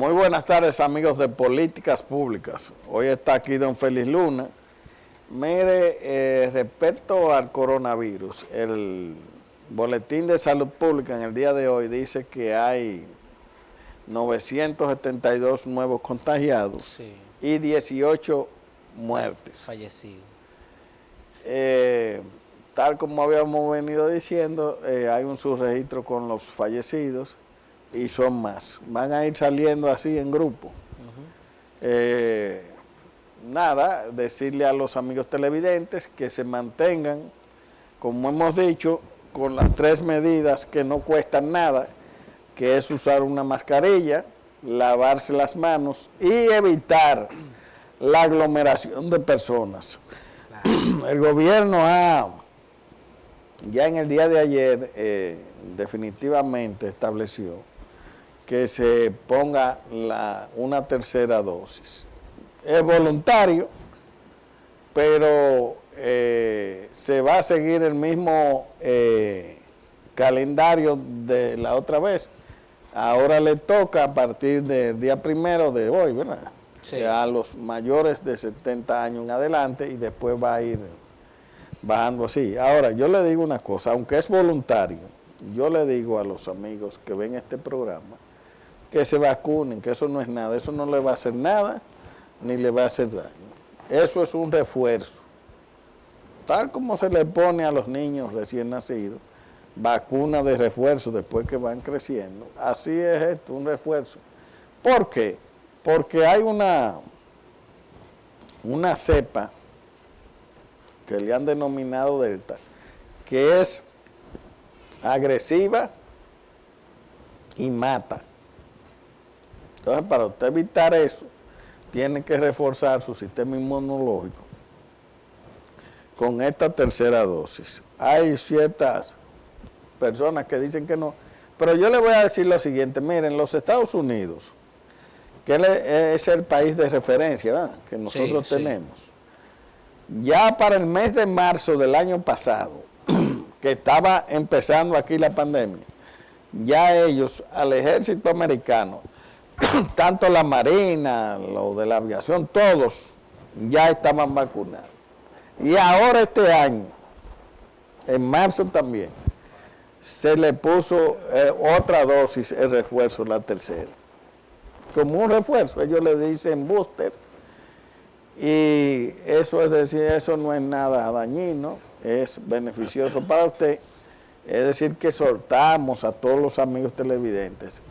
Muy buenas tardes, amigos de Políticas Públicas. Hoy está aquí don Félix Luna. Mire, respecto al coronavirus, el Boletín de Salud Pública en el día de hoy dice que hay 972 nuevos contagiados y 18 muertes. Fallecidos. Tal como habíamos venido diciendo, hay un subregistro con los fallecidos y son más. Van a ir saliendo así en grupo. Nada, decirle a los amigos televidentes que se mantengan, como hemos dicho, con las 3 medidas que no cuestan nada, que es usar una mascarilla, lavarse las manos y evitar la aglomeración de personas. Claro. El gobierno ya en el día de ayer definitivamente estableció que se ponga una tercera dosis. Es voluntario, pero se va a seguir el mismo calendario de la otra vez. Ahora le toca a partir del día 1 de hoy, ¿verdad? Sí. A los mayores de 70 años en adelante y después va a ir bajando así. Ahora, yo le digo una cosa, aunque es voluntario, yo le digo a los amigos que ven este programa que se vacunen, que eso no es nada, eso no le va a hacer nada, ni le va a hacer daño. Eso es un refuerzo. Tal como se le pone a los niños recién nacidos, vacuna de refuerzo después que van creciendo, así es esto, un refuerzo. ¿Por qué? Porque hay una cepa que le han denominado Delta, que es agresiva y mata. Entonces, para usted evitar eso, tiene que reforzar su sistema inmunológico con esta tercera dosis. Hay ciertas personas que dicen que no, pero yo le voy a decir lo siguiente, miren, los Estados Unidos, que es el país de referencia, ¿verdad?, que nosotros tenemos, ya para el mes de marzo del año pasado, que estaba empezando aquí la pandemia, ya ellos, al ejército americano, tanto la Marina, lo de la aviación, todos ya estaban vacunados. Y ahora este año, en marzo también, se le puso otra dosis, el refuerzo, la tercera. Como un refuerzo, ellos le dicen booster. Y eso es decir, eso no es nada dañino, es beneficioso para usted. Es decir, que soltamos a todos los amigos televidentes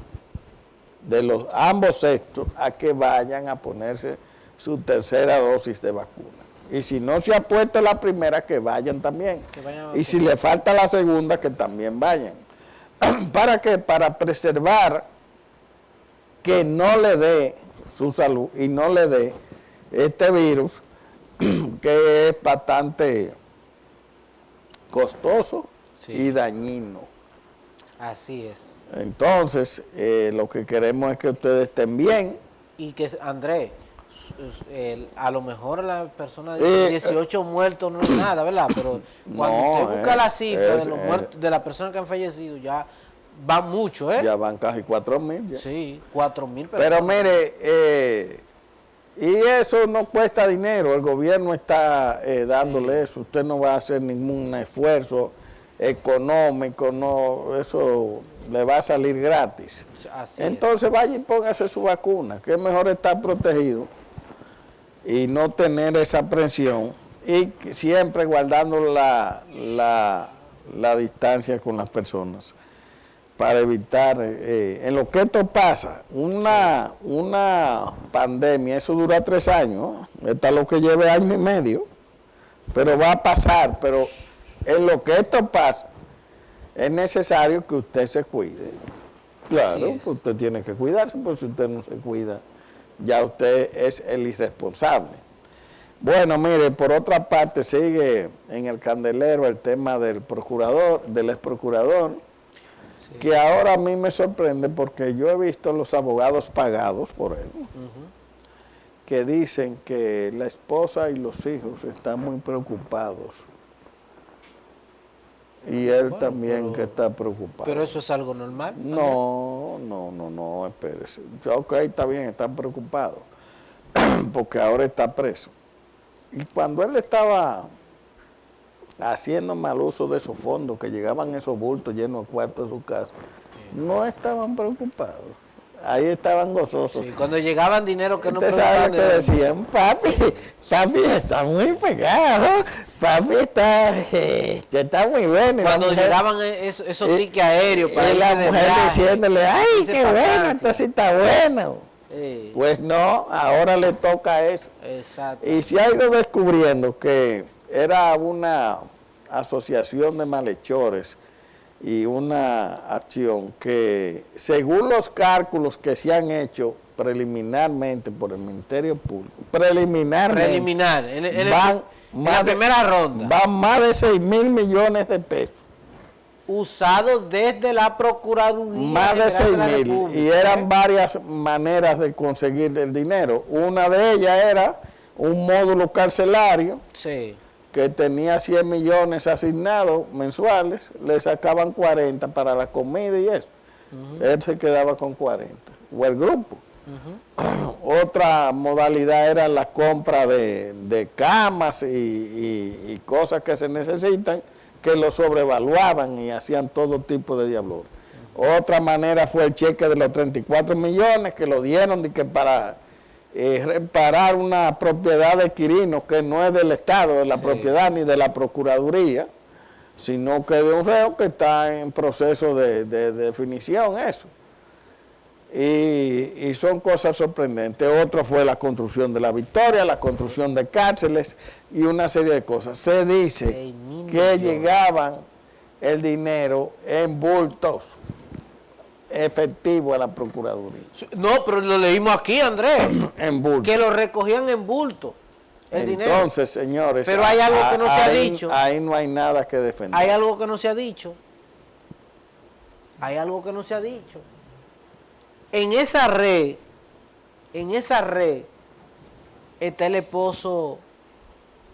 de los ambos sexos a que vayan a ponerse su tercera dosis de vacuna. Y si no se ha puesto la primera, que vayan también. Y si le falta la segunda, que también vayan. ¿Para qué? Para preservar que no le dé su salud y no le dé este virus que es bastante costoso y dañino. Así es. Entonces, lo que queremos es que ustedes estén bien. Y que, Andrés, a lo mejor la persona dice 18 muertos no es nada, ¿verdad? Pero cuando usted busca la cifra de los muertos, de las personas que han fallecido, ya van mucho, ¿eh? Ya van casi 4.000. Sí, 4.000 personas. Pero mire, y eso no cuesta dinero, el gobierno está dándole eso, usted no va a hacer ningún esfuerzo económico, no, eso le va a salir gratis. Entonces vaya y póngase su vacuna, que es mejor estar protegido y no tener esa presión y siempre guardando la distancia con las personas para evitar, en lo que esto pasa, una pandemia, eso dura 3 años, está lo que lleve 1 año y medio, pero va a pasar, pero en lo que esto pasa, es necesario que usted se cuide. Claro, que usted tiene que cuidarse, porque si usted no se cuida, ya usted es el irresponsable. Bueno, mire, por otra parte, sigue en el candelero el tema del procurador, del ex procurador, que ahora a mí me sorprende porque yo he visto los abogados pagados por él, que dicen que la esposa y los hijos están muy preocupados Y él también que está preocupado. Pero eso es algo normal. No, espérese. Ok, está bien, están preocupados. Porque ahora está preso. Y cuando él estaba haciendo mal uso de esos fondos, que llegaban esos bultos llenos de cuartos de su casa, no estaban preocupados. Ahí estaban gozosos. Sí, cuando llegaban dinero que no preguntaban. ¿Usted sabe lo que decían? Papi está muy pegado, papi está muy bueno. Cuando llegaban esos tickets aéreos para irse la mujer de viaje, diciéndole, ay, qué bueno, esto sí está bueno. Pues no, ahora le toca eso. Exacto. Y se ha ido descubriendo que era una asociación de malhechores y una acción que, según los cálculos que se han hecho preliminarmente por el Ministerio Público, preliminar, en la primera ronda, van más de 6,000 millones de pesos. Usados desde la Procuraduría. Más de 6,000. Y eran varias maneras de conseguir el dinero. Una de ellas era un módulo carcelario. Sí. Que tenía 100 millones asignados mensuales, le sacaban 40 para la comida y eso. Él se quedaba con 40, o el grupo. Otra modalidad era la compra de camas y cosas que se necesitan, que lo sobrevaluaban y hacían todo tipo de diablos. Otra manera fue el cheque de los 34 millones, que lo dieron de que para reparar una propiedad de Quirino que no es del Estado, de la propiedad ni de la Procuraduría, sino que de un reo que está en proceso de definición eso. Y son cosas sorprendentes. Otro fue la construcción de la Victoria, la construcción de cárceles y una serie de cosas. Se dice que llegaban el dinero en bultos efectivo a la Procuraduría. No, pero lo leímos aquí, Andrés. En bulto. Que lo recogían en bulto, el dinero. Entonces, señores, pero hay algo que no se ha dicho. Ahí no hay nada que defender. Hay algo que no se ha dicho. Hay algo que no se ha dicho. En esa red está el esposo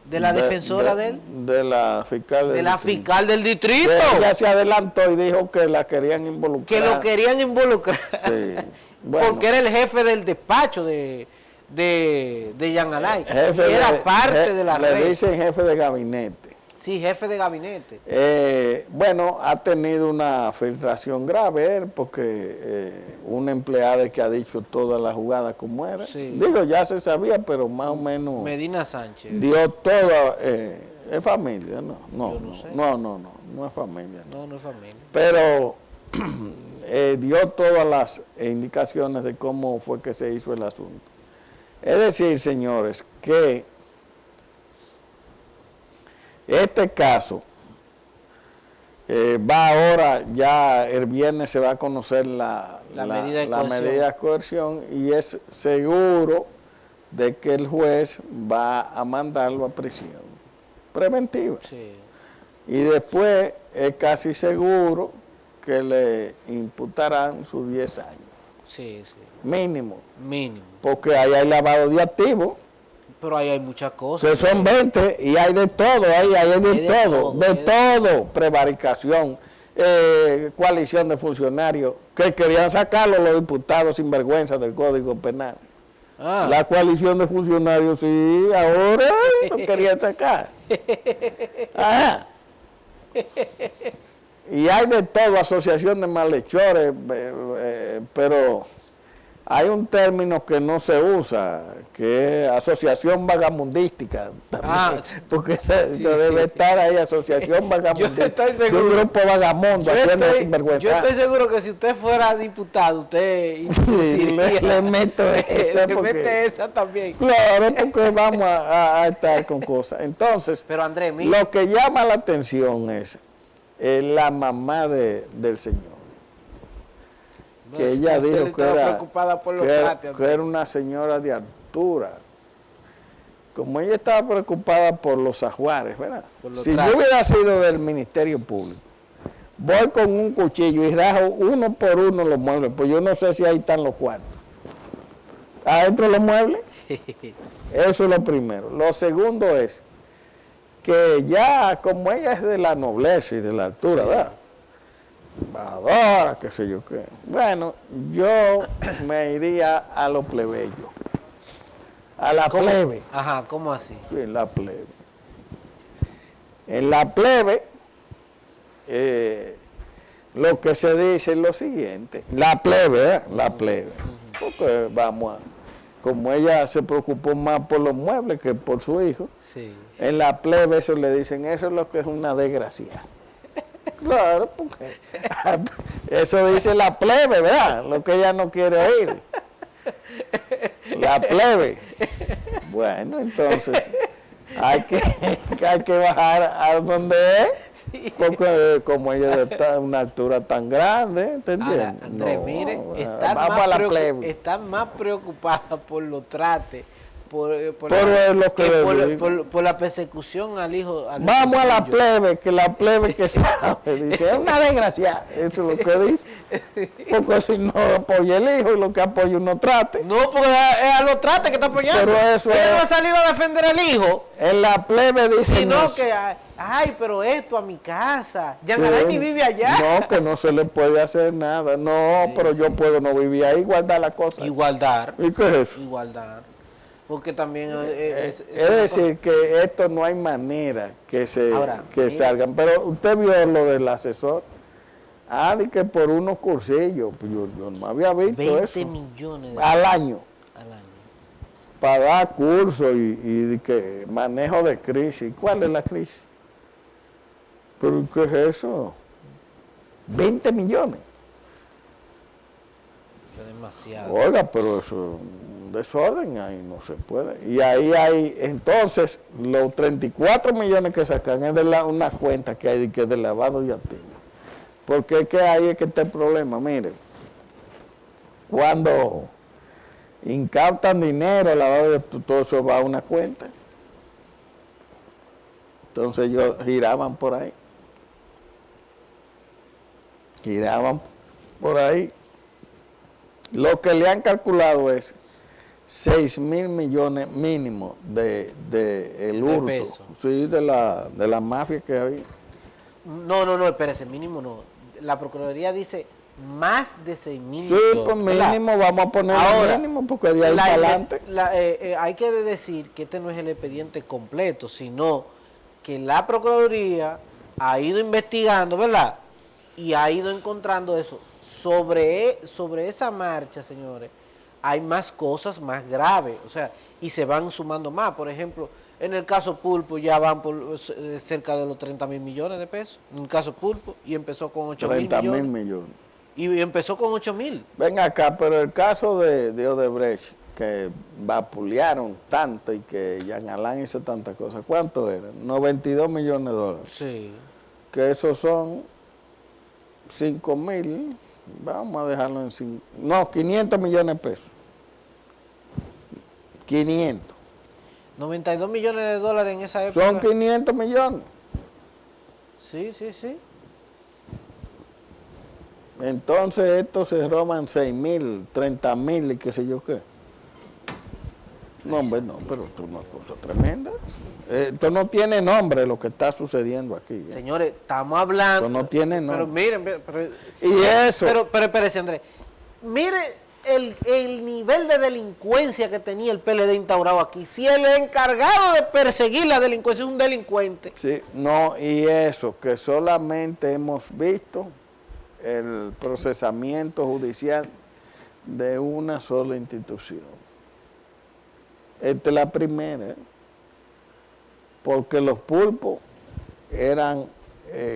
de la defensora de él. De la fiscal del distrito. Fiscal del distrito. Ella se adelantó y dijo que la querían involucrar. Que lo querían involucrar. Sí. Bueno, porque era el jefe del despacho de Jean Alain. Y era parte de la red. Le dicen jefe de gabinete. Sí, jefe de gabinete. Bueno, ha tenido una filtración grave él, porque una empleada que ha dicho toda la jugada como era. Sí. Digo, ya se sabía, pero más o menos. Medina Sánchez. Dio toda. ¿Es familia? No es familia. No es familia. Pero dio todas las indicaciones de cómo fue que se hizo el asunto. Es decir, señores, que este caso va ahora, ya el viernes se va a conocer la medida de coerción y es seguro de que el juez va a mandarlo a prisión preventiva. Sí. Y después es casi seguro que le imputarán sus 10 años. Sí. Mínimo. Porque ahí hay lavado de activos. Pero ahí hay muchas cosas. Que son 20 y hay de todo, ahí hay de todo, prevaricación, coalición de funcionarios que querían sacarlo los diputados sin vergüenza del Código Penal. La coalición de funcionarios sí, ahora lo querían sacar. Ajá. Y hay de todo, asociación de malhechores, pero hay un término que no se usa, que es asociación vagabundística. Porque se debe estar ahí, asociación vagabundística. De un grupo vagamundo haciendo sinvergüenza. Yo estoy seguro que si usted fuera diputado, usted le meto esa. Le mete esa también. Claro, porque vamos a estar con cosas. Entonces, pero Andrés, lo que llama la atención es la mamá del señor. Que ella dijo que era una señora de altura. Como ella estaba preocupada por los ajuares, ¿verdad? Si yo hubiera sido del Ministerio Público, voy con un cuchillo y rajo uno por uno los muebles, pues yo no sé si ahí están los cuartos. ¿Adentro los muebles? Eso es lo primero. Lo segundo es que ya como ella es de la nobleza y de la altura, Sí. ¿verdad? Embajadora, qué sé yo qué. Bueno, yo me iría a los plebeyos, a la ¿Cómo? plebe. Ajá, ¿cómo así? Sí, la plebe. En la plebe, lo que se dice es lo siguiente. La plebe, ¿eh? La plebe. Porque vamos a... Como ella se preocupó más por los muebles que por su hijo, Sí. en la plebe eso le dicen, eso es lo que es una desgracia. Claro, porque eso dice la plebe, ¿verdad? Lo que ella no quiere oír. La plebe. Bueno, entonces hay que bajar a donde es, Sí. porque como ella está a una altura tan grande, ¿te Ahora, entiendes? Andrés, No, mire, vamos a la plebe. está más preocupada por los trates, por Lo que le digo. por la persecución al hijo. Al Vamos hijo a la suyo. plebe, que la plebe que sabe, dice, es una desgracia, eso es lo que dice, porque si no apoya el hijo y lo que apoya uno trate, No, porque es a los trates que está apoyando. Pero eso Ella no es- ha salido a defender al hijo, en la plebe dice sino que, ay, pero esto a mi casa. Jean que Alain ni vive allá. no, que no se le puede hacer nada, no, pero yo puedo no vivir ahí, guardar la cosa. Igualdad. ¿Y qué es eso? Igualdad. Porque también Es una decir, que esto no hay manera que Ahora, que mire. salgan. Pero usted vio lo del asesor. De que por unos cursillos, pues yo no había visto 20 eso. millones de Al pesos año, al año. para dar cursos y de que manejo de crisis. ¿Cuál es la crisis? ¿Pero qué es eso? 20 millones. Es demasiado. Oiga, pero eso es un desorden, ahí no se puede. Y ahí hay, entonces, los 34 millones que sacan es de una cuenta que hay que es de lavado de activos. Porque es que ahí es que está el problema, miren. Cuando incautan dinero, lavado de activos, todo eso va a una cuenta. Entonces ellos giraban por ahí. Giraban por ahí. Lo que le han calculado es 6.000 millones mínimo de el hurto. pesos. Sí, de la mafia que había. No, espérese, mínimo no. La Procuraduría dice más de 6.000 Sí, pues mínimo, vamos a poner Ahora, el mínimo porque de ahí para adelante. hay que decir que este no es el expediente completo, sino que la Procuraduría ha ido investigando, ¿verdad? Y ha ido encontrando eso. Sobre esa marcha, señores, hay más cosas más graves, o sea, y se van sumando más. Por ejemplo, en el caso Pulpo ya van por cerca de los 30.000 millones de pesos, en el caso Pulpo, y empezó con 8.000 30.000 millones. millones. Y empezó con 8.000. Ven acá, pero el caso de Odebrecht, que vapulearon tanto y que Jean Alain hizo tantas cosas, ¿cuánto era? 92 millones de dólares. Sí. Que esos son 5.000, vamos a dejarlo en 5, no, 500 millones de pesos. 500. 92 millones de dólares en esa época. Son 500 millones. Sí. Entonces estos se roban 6.000, 30.000 y qué sé yo qué. No, hombre, no, pero esto es una cosa tremenda. Esto no tiene nombre lo que está sucediendo aquí. Señores, estamos hablando. Esto no tiene Pero nombre. miren, Y eso. Pero espérese, Andrés. Mire el nivel de delincuencia que tenía el PLD instaurado aquí. Si el encargado de perseguir la delincuencia es un delincuente. Sí, no, y eso, que solamente hemos visto el procesamiento judicial de una sola institución. Esta es la primera, ¿eh? Porque los pulpos eran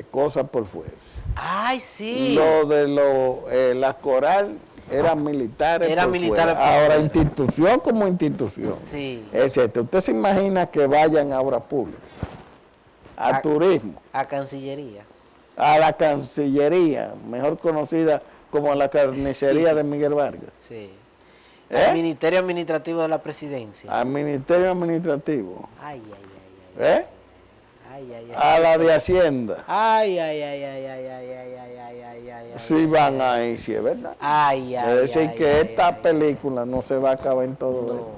cosas por fuera. Ay, sí. Lo de la coral eran militares. Eran por militares fuera. por Ahora, fuera. institución como institución. Sí. Es cierto. Usted se imagina que vayan a obras públicas, a turismo, A Cancillería. a la Cancillería, mejor conocida como la carnicería de Miguel Vargas, Sí. ¿Eh? Al Ministerio Administrativo de la Presidencia. al Ministerio Administrativo, Ay, ay, ay, ay. ¿eh? Ay, ay, ay. A la de Hacienda. Ay, ay, ay, ay, ay, ay, ay, ay, ay, ay, ay. Sí van ahí, sí es verdad. Ay, ay, Es decir, ay, que ay, esta ay, película no se va a acabar en todo no. esto.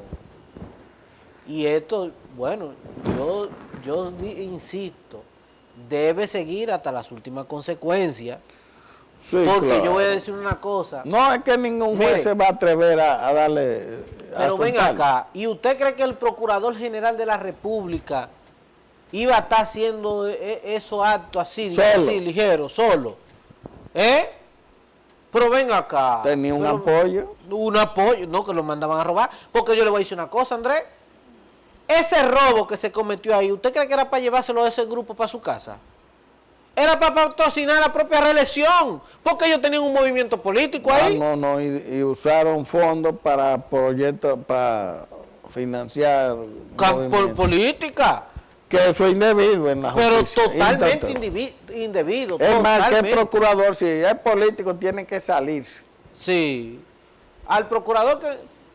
Y esto, bueno, insisto, debe seguir hasta las últimas consecuencias. Sí, porque claro. yo voy a decir una cosa. No es que ningún juez Mire, se va a atrever a darle. Pero ven acá, ¿y usted cree que el Procurador General de la República iba a estar haciendo esos actos así, así ligeros, solo? Pero ven acá. Tenía un apoyo. Un apoyo, no, que lo mandaban a robar. Porque yo le voy a decir una cosa, Andrés. Ese robo que se cometió ahí, ¿usted cree que era para llevárselo a ese grupo para su casa? Era para patrocinar la propia reelección, porque ellos tenían un movimiento político ahí. No, y usaron fondos para proyectos, para financiar política. Que eso es indebido en la justicia. Pero totalmente indebido. Es más, que el procurador, si es político, tiene que salirse. Sí. Al procurador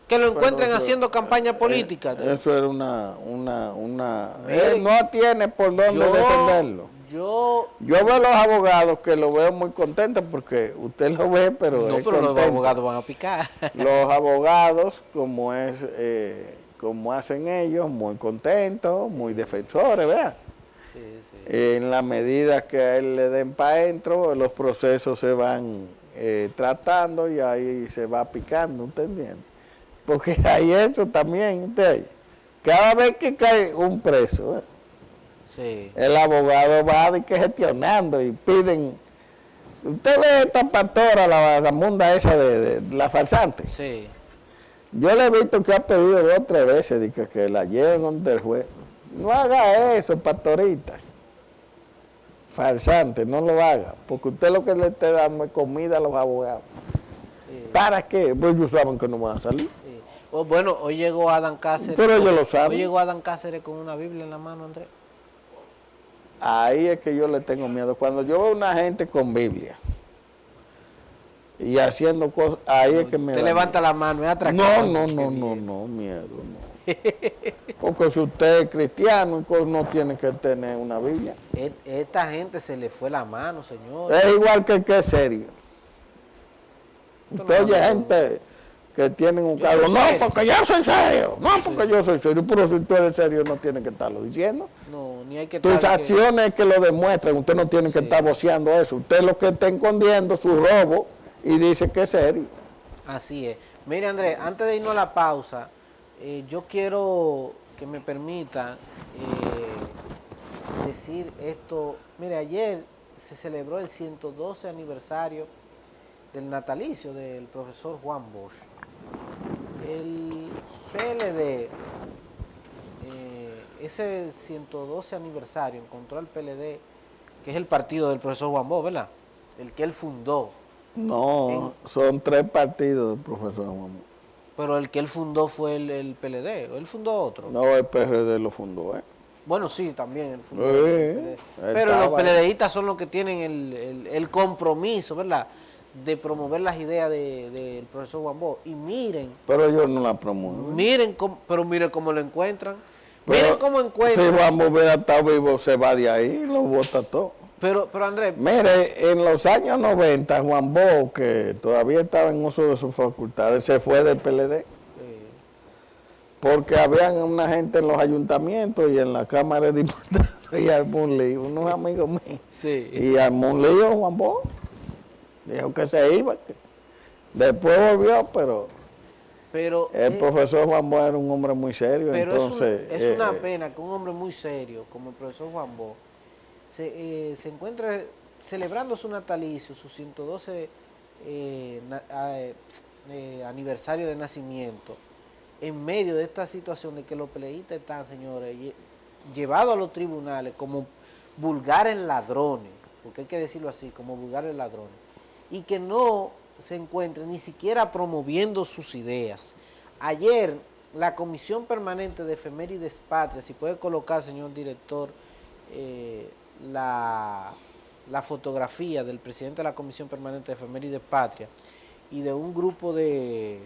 que lo encuentren haciendo campaña política. Eso era él no tiene por dónde defenderlo. Yo veo a los abogados que lo veo muy contentos porque usted lo ve, pero no, pero los abogados van a picar. Los abogados, como hacen ellos, muy contentos, muy defensores, ¿verdad? Sí. En la medida que a él le den para adentro, los procesos se van tratando y ahí se va picando, ¿usted entiende? Porque hay eso también, ¿usted? Cada vez que cae un preso, ¿verdad? Sí. El abogado va gestionando y piden. Usted ve esta pastora, la vagabunda esa de la farsante. Sí. Yo le he visto que ha pedido 2 o 3 veces que la lleven donde el juez. No haga eso, pastorita. Farsante, no lo haga. Porque usted lo que le está dando es comida a los abogados. Sí. ¿Para qué? Pues ellos saben que no van a salir. Sí. Bueno, hoy llegó Adán Cáceres. Pero ellos lo saben. Hoy llegó Adán Cáceres con una Biblia en la mano, Andrés. Ahí es que yo le tengo miedo. Cuando yo veo una gente con Biblia y haciendo cosas, ahí es que me da levanta miedo. La mano, es atracado. No, miedo, no. Porque si usted es cristiano, no tiene que tener una Biblia. Esta gente se le fue la mano, señor. Es igual que el que es serio. Usted oye gente que tienen un cargo. No, porque yo soy serio. No, porque yo soy serio. Pero si tú eres serio, no tienes que estarlo diciendo. No, ni hay que tus acciones que lo demuestran. Usted no tiene que estar voceando eso. Usted lo que está escondiendo su robo y dice que es serio. Así es. Mire, Andrés, antes de irnos a la pausa, yo quiero que me permita decir esto. Mire, ayer se celebró el 112 aniversario del natalicio del profesor Juan Bosch. El PLD, ese 112 aniversario, encontró al PLD, que es el partido del profesor Juan Bosch, ¿verdad? El que él fundó. No, son 3 partidos del profesor Juan Bosch. Pero el que él fundó fue el PLD, ¿o él fundó otro? No, el PRD lo fundó, Bueno, sí, también él fundó el PLD. Pero los PLDistas son los que tienen el compromiso, ¿verdad?, de promover las ideas del profesor Juan Bosch. Y miren. Pero ellos no la promueven. Miren cómo lo encuentran. Miren cómo encuentran. Si Juan Bosch hubiera estado vivo, se va de ahí, lo vota todo. Pero Andrés. Mire, en los años 90, Juan Bosch, que todavía estaba en uso de sus facultades, se fue del PLD. Porque habían una gente en los ayuntamientos y en la Cámara de Diputados y armó un lío, unos amigos míos. Sí. Y armó un lío Juan Bosch. Dijo que se iba. Después volvió, pero el profesor Juan Bosch era un hombre muy serio. Pero entonces, es una pena que un hombre muy serio como el profesor Juan Bosch se encuentre celebrando su natalicio, su 112 aniversario de nacimiento, en medio de esta situación de que los peleistas están, señores, llevados a los tribunales como vulgares ladrones, porque hay que decirlo así, como vulgares ladrones, y que no se encuentren ni siquiera promoviendo sus ideas. Ayer, la Comisión Permanente de Efemérides Patrias, si puede colocar, señor director, la fotografía del presidente de la Comisión Permanente de Efemérides Patrias y de un grupo de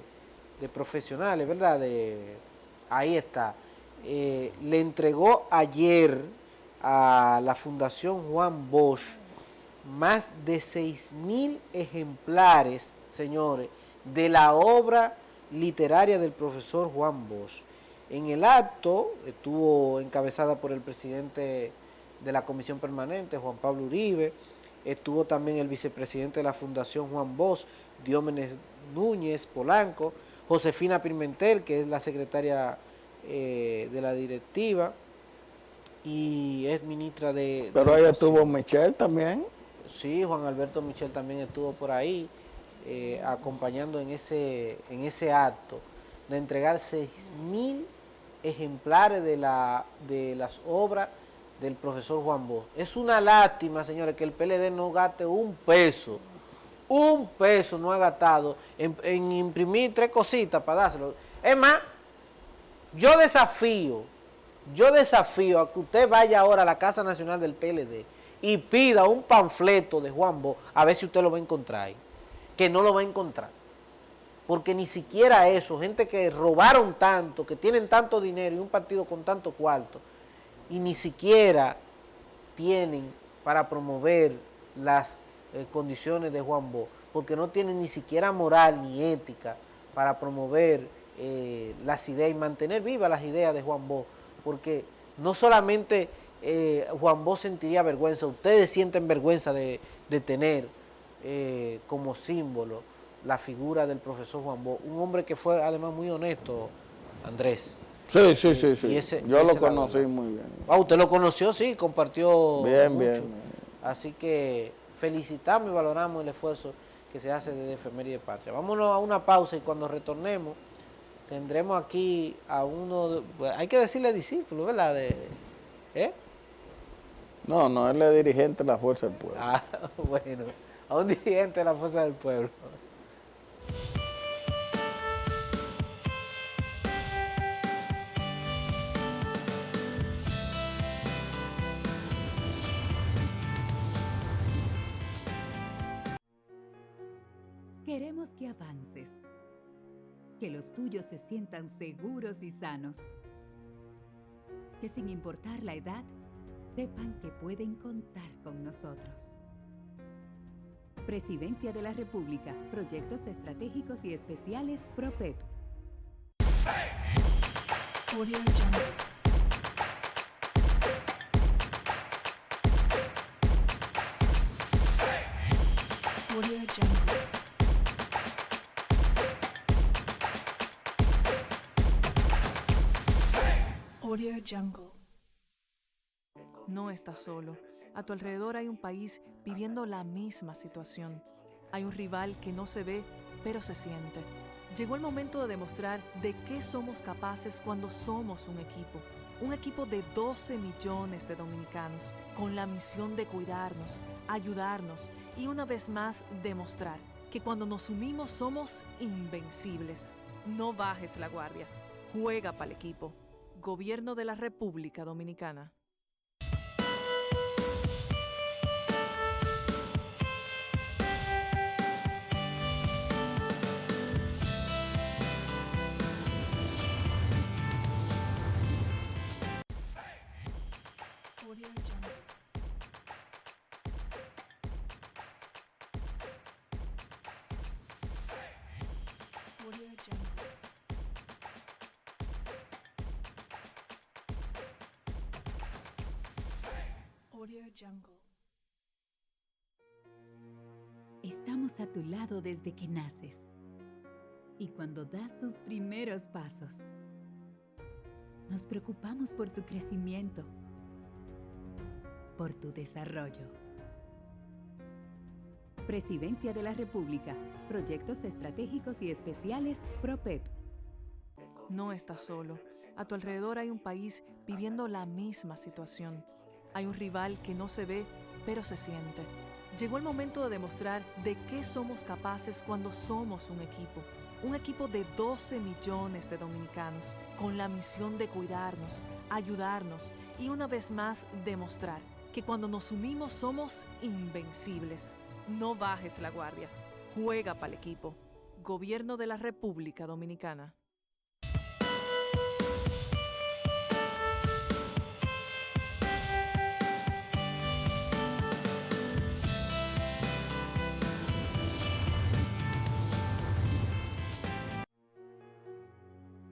profesionales, ¿verdad? Ahí está. Le entregó ayer a la Fundación Juan Bosch más de 6.000 ejemplares, señores, de la obra literaria del profesor Juan Bosch. En el acto estuvo encabezada por el presidente de la Comisión Permanente, Juan Pablo Uribe, estuvo también el vicepresidente de la Fundación Juan Bosch, Diómenes Núñez Polanco, Josefina Pimentel, que es la secretaria de la directiva y es ministra de... Pero ahí estuvo Michelle también. Sí, Juan Alberto Michel también estuvo por ahí acompañando en ese acto de entregar 6.000 ejemplares de las obras del profesor Juan Bosch. Es una lástima, señores, que el PLD no gaste un peso no ha gastado en imprimir 3 cositas para dárselo. Es más, yo desafío a que usted vaya ahora a la Casa Nacional del PLD y pida un panfleto de Juan Bosch, a ver si usted lo va a encontrar ahí. Que no lo va a encontrar. Porque ni siquiera eso, gente que robaron tanto, que tienen tanto dinero y un partido con tanto cuarto, y ni siquiera tienen para promover las condiciones de Juan Bosch, porque no tienen ni siquiera moral ni ética para promover las ideas y mantener vivas las ideas de Juan Bosch, porque no solamente Juan Bosch sentiría vergüenza, ustedes sienten vergüenza de tener como símbolo la figura del profesor Juan Bosch, un hombre que fue además muy honesto, Andrés. Sí. Yo lo conocí muy bien. Usted lo conoció, sí, compartió bien, mucho. bien. Así que felicitamos y valoramos el esfuerzo que se hace desde Efeméride Patria. Vámonos a una pausa y cuando retornemos tendremos aquí a uno, hay que decirle discípulo, ¿verdad? No, él es dirigente de la Fuerza del Pueblo. Bueno, a un dirigente de la Fuerza del Pueblo. Queremos que avances, que los tuyos se sientan seguros y sanos, que sin importar la edad, sepan que pueden contar con nosotros. Presidencia de la República, Proyectos Estratégicos y Especiales PROPEP. Audio Jungle. Audio Jungle. Audio Jungle. No estás solo. A tu alrededor hay un país viviendo la misma situación. Hay un rival que no se ve, pero se siente. Llegó el momento de demostrar de qué somos capaces cuando somos un equipo. Un equipo de 12 millones de dominicanos, con la misión de cuidarnos, ayudarnos y una vez más demostrar que cuando nos unimos somos invencibles. No bajes la guardia. Juega para el equipo. Gobierno de la República Dominicana. Audio Jungle. Audio Jungle. Audio Jungle. Estamos a tu lado desde que naces y cuando das tus primeros pasos. Nos preocupamos por tu crecimiento, por tu desarrollo. Presidencia de la República, Proyectos Estratégicos y Especiales PROPEP. No estás solo. A tu alrededor hay un país viviendo la misma situación. Hay un rival que no se ve, pero se siente. Llegó el momento de demostrar de qué somos capaces cuando somos un equipo. Un equipo de 12 millones de dominicanos, con la misión de cuidarnos, ayudarnos y una vez más demostrar que cuando nos unimos somos invencibles. No bajes la guardia. Juega para el equipo. Gobierno de la República Dominicana.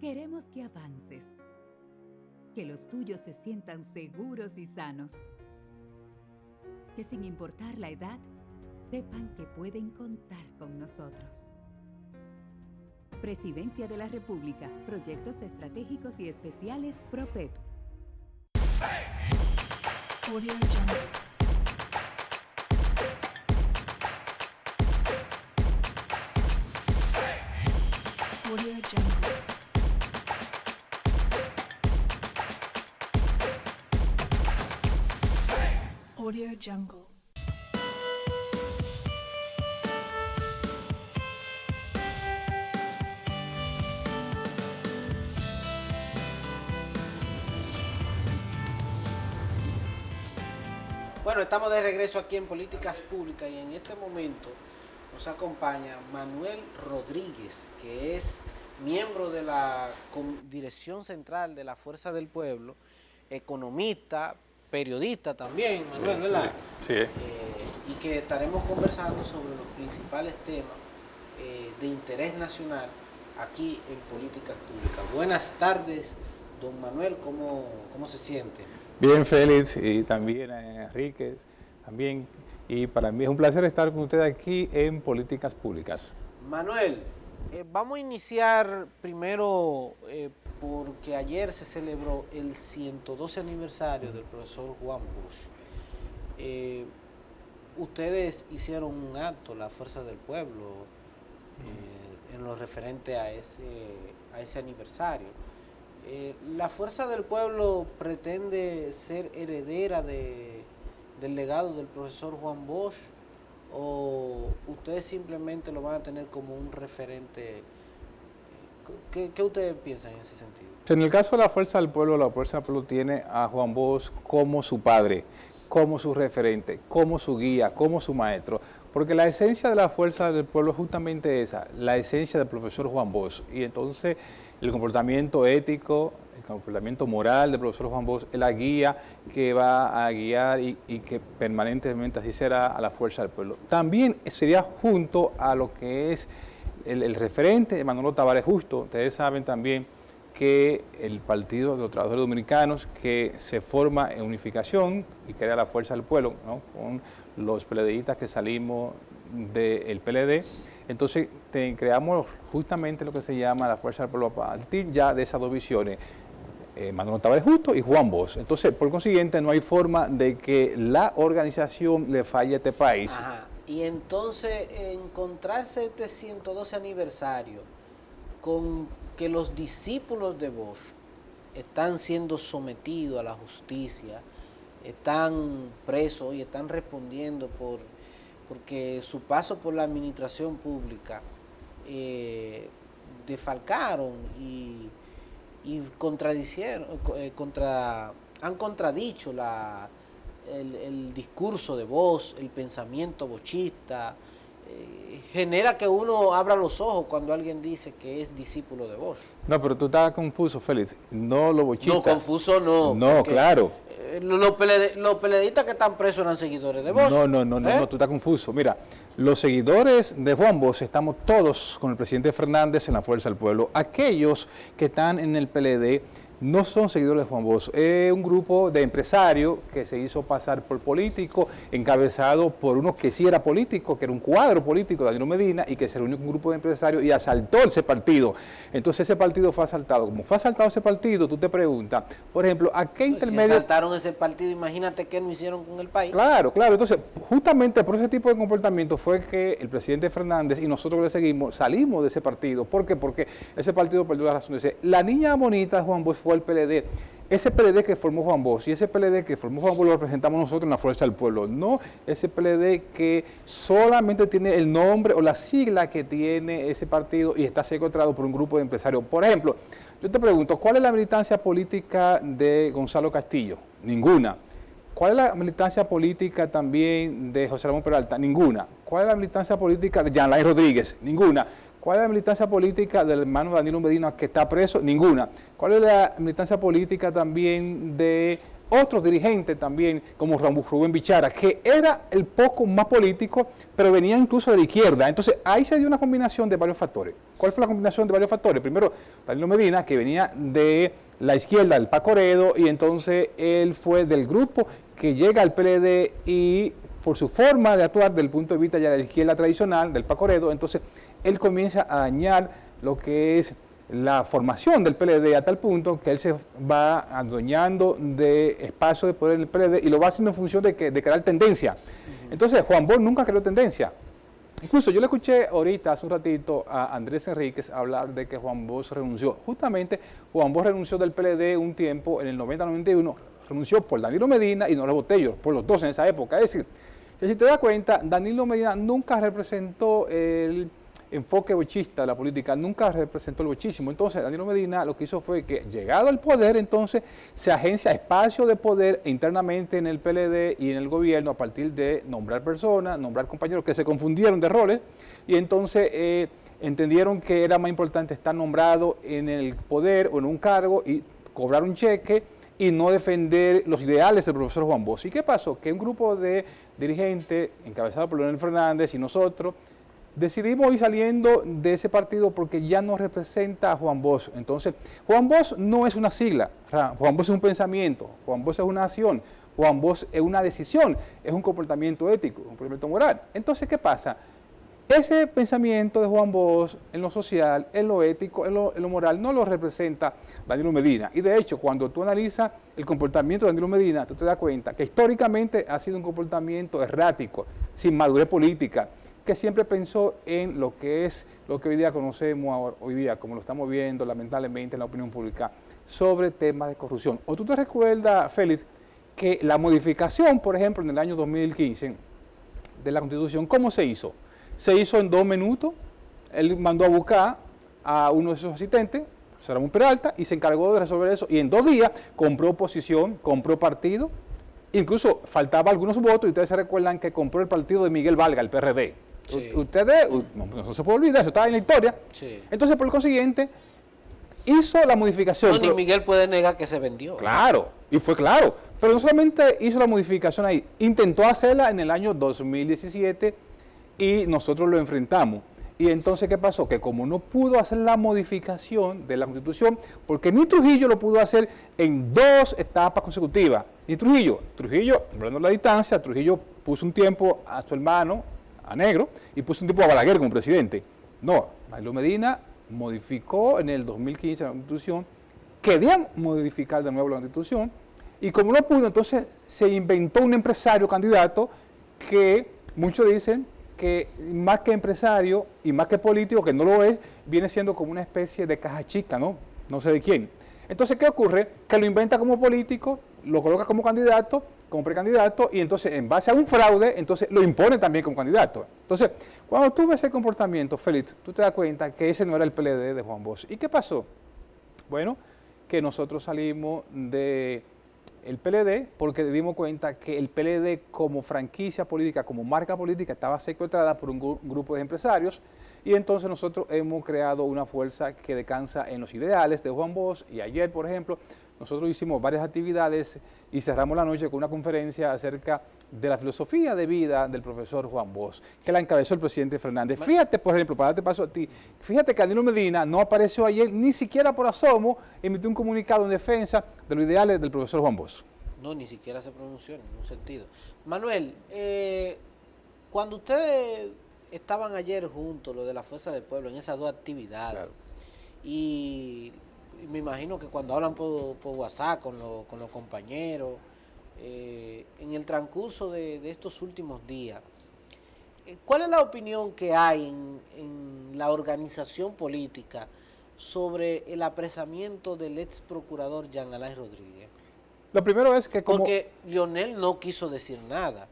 Queremos que avances, Que los tuyos se sientan seguros y sanos. Que sin importar la edad, sepan que pueden contar con nosotros. Presidencia de la República, Proyectos Estratégicos y Especiales PROPEP. Audio Jungle. Audio Jungle. Audio Jungle. Bueno, estamos de regreso aquí en Políticas Públicas y en este momento nos acompaña Manuel Rodríguez, que es miembro de la Dirección Central de la Fuerza del Pueblo, economista, periodista también, Manuel, ¿verdad? Sí. Y que estaremos conversando sobre los principales temas de interés nacional aquí en Políticas Públicas. Buenas tardes, don Manuel, ¿cómo se siente? Bien, Félix, y también Enrique, también. Y para mí es un placer estar con usted aquí en Políticas Públicas. Manuel, vamos a iniciar primero porque ayer se celebró el 112 aniversario del profesor Juan Bosch. Ustedes hicieron un acto, la Fuerza del Pueblo, en lo referente a ese aniversario. ¿La Fuerza del Pueblo pretende ser heredera del legado del profesor Juan Bosch o ustedes simplemente lo van a tener como un referente? ¿Qué ustedes piensan en ese sentido? En el caso de la Fuerza del Pueblo tiene a Juan Bosch como su padre, como su referente, como su guía, como su maestro. Porque la esencia de la Fuerza del Pueblo es justamente esa, la esencia del profesor Juan Bosch. Y entonces el comportamiento ético, el comportamiento moral del profesor Juan Bosch es la guía que va a guiar y que permanentemente así será a la Fuerza del Pueblo. También sería junto a lo que es el referente de Manolo Tavares Justo. Ustedes saben también que el Partido de los Trabajadores Dominicanos, que se forma en unificación y crea la Fuerza del Pueblo, ¿no?, con los PLDistas que salimos del PLD, entonces creamos justamente lo que se llama la Fuerza del Pueblo a partir ya de esas dos visiones, Manolo Tavares Justo y Juan Bosch. Entonces, por consiguiente, no hay forma de que la organización le falle a este país. Ajá. Y entonces, encontrarse este 112 aniversario con que los discípulos de Bosch están siendo sometidos a la justicia, están presos y están respondiendo porque su paso por la administración pública defalcaron y han contradicho el discurso de Bosch, el pensamiento bochista. Genera que uno abra los ojos cuando alguien dice que es discípulo de Bosch. No, pero tú estás confuso, Félix. No lo bochista. No, confuso no. No, claro. Los PLDistas que están presos eran seguidores de Bosch. No, tú estás confuso. Mira, los seguidores de Juan Bosch estamos todos con el presidente Fernández en la Fuerza del Pueblo. Aquellos que están en el PLD no son seguidores de Juan Bosch, es un grupo de empresarios que se hizo pasar por político, encabezado por uno que sí era político, que era un cuadro político, Danilo Medina, y que se reunió con un grupo de empresarios y asaltó ese partido. Entonces ese partido fue asaltado. Como fue asaltado ese partido, tú te preguntas, por ejemplo, ¿a qué intermedio? Si asaltaron ese partido, imagínate qué no hicieron con el país. Claro. Entonces, justamente por ese tipo de comportamiento fue que el presidente Fernández y nosotros que le seguimos salimos de ese partido. ¿Por qué? Porque ese partido perdió la razón de ser. La niña bonita de Juan Bosch fue el PLD. Ese PLD que formó Juan Bosch y ese PLD que formó Juan Bosch lo representamos nosotros en la Fuerza del Pueblo, no ese PLD que solamente tiene el nombre o la sigla que tiene ese partido y está secuestrado por un grupo de empresarios. Por ejemplo, yo te pregunto, ¿cuál es la militancia política de Gonzalo Castillo? Ninguna. ¿Cuál es la militancia política también de José Ramón Peralta? Ninguna. ¿Cuál es la militancia política de Jean Alain Rodríguez? Ninguna. ¿Cuál es la militancia política del hermano Danilo Medina que está preso? Ninguna. ¿Cuál es la militancia política también de otros dirigentes también, como Rubén Bichara, que era el poco más político, pero venía incluso de la izquierda. Entonces, ahí se dio una combinación de varios factores. ¿Cuál fue la combinación de varios factores? Primero, Danilo Medina, que venía de la izquierda, del Pacoredo, y entonces él fue del grupo que llega al PLD y por su forma de actuar desde el punto de vista ya de la izquierda tradicional, del Pacoredo, entonces él comienza a dañar lo que es la formación del PLD a tal punto que él se va adueñando de espacio de poder en el PLD y lo va haciendo en función de crear tendencia. Entonces, Juan Bosch nunca creó tendencia. Incluso yo le escuché ahorita, hace un ratito, a Andrés Enríquez hablar de que Juan Bosch renunció. Justamente, Juan Bosch renunció del PLD un tiempo, en el 90-91, renunció por Danilo Medina y Nora Botello, por los dos en esa época. Es decir, que si te das cuenta, Danilo Medina nunca representó el enfoque bochista de la política, nunca representó el bochismo. Entonces, Danilo Medina lo que hizo fue que, llegado al poder, entonces se agencia espacio de poder internamente en el PLD y en el gobierno a partir de nombrar personas, nombrar compañeros que se confundieron de roles y entonces entendieron que era más importante estar nombrado en el poder o en un cargo y cobrar un cheque y no defender los ideales del profesor Juan Bosch. ¿Y qué pasó? Que un grupo de dirigentes, encabezado por Leonel Fernández y nosotros, decidimos ir saliendo de ese partido porque ya no representa a Juan Bosch. Entonces, Juan Bosch no es una sigla, Juan Bosch es un pensamiento, Juan Bosch es una acción, Juan Bosch es una decisión, es un comportamiento ético, un comportamiento moral. Entonces, ¿qué pasa? Ese pensamiento de Juan Bosch en lo social, en lo ético, en lo moral, no lo representa Danilo Medina. Y de hecho, cuando tú analizas el comportamiento de Danilo Medina, tú te das cuenta que históricamente ha sido un comportamiento errático, sin madurez política, que siempre pensó en lo que es lo que hoy día conocemos, hoy día, como lo estamos viendo lamentablemente en la opinión pública, sobre temas de corrupción. O tú te recuerdas, Félix, que la modificación, por ejemplo, en el año 2015 de la Constitución, ¿cómo se hizo? Se hizo en 2 minutos, él mandó a buscar a uno de sus asistentes, Ramón Peralta, y se encargó de resolver eso, y en 2 días compró oposición, compró partido, incluso faltaba algunos votos, y ustedes se recuerdan que compró el partido de Miguel Valga, el PRD. Sí. Ustedes, no se puede olvidar, eso estaba en la historia. Sí. Entonces, por lo consiguiente, hizo la modificación. No, ni Miguel puede negar que se vendió. Claro, y fue claro. Pero no solamente hizo la modificación ahí, intentó hacerla en el año 2017 y nosotros lo enfrentamos. Y entonces, ¿qué pasó? Que como no pudo hacer la modificación de la Constitución, porque ni Trujillo lo pudo hacer en 2 etapas consecutivas. Ni Trujillo, hablando de la distancia, Trujillo puso un tiempo a su hermano, a Negro, y puso un tiempo a Balaguer como presidente. No, Danilo Medina modificó en el 2015 la Constitución, quería modificar de nuevo la Constitución, y como no pudo, entonces se inventó un empresario candidato que muchos dicen que más que empresario y más que político, que no lo es, viene siendo como una especie de caja chica, ¿no? No sé de quién. Entonces, ¿qué ocurre? Que lo inventa como político, lo coloca como candidato, como precandidato, y entonces, en base a un fraude, entonces lo impone también como candidato. Entonces, cuando tú ves ese comportamiento, Félix, tú te das cuenta que ese no era el PLD de Juan Bosch. ¿Y qué pasó? Bueno, que nosotros salimos del PLD porque dimos cuenta que el PLD como franquicia política, como marca política, estaba secuestrada por un grupo de empresarios, y entonces nosotros hemos creado una fuerza que descansa en los ideales de Juan Bosch. Y ayer, por ejemplo, nosotros hicimos varias actividades y cerramos la noche con una conferencia acerca de la filosofía de vida del profesor Juan Bosch, que la encabezó el presidente Fernández. Fíjate, por ejemplo, para darte paso a ti, fíjate que Danilo Medina no apareció ayer, ni siquiera por asomo, emitió un comunicado en defensa de los ideales del profesor Juan Bosch. No, ni siquiera se pronunció en ningún sentido. Manuel, cuando ustedes estaban ayer juntos, lo de la Fuerza del Pueblo, en esas 2 actividades, claro, y me imagino que cuando hablan por WhatsApp con los compañeros, en el transcurso de estos últimos días, ¿cuál es la opinión que hay en la organización política sobre el apresamiento del ex procurador Jean Alain Rodríguez? Lo primero es que porque Leonel no quiso decir nada,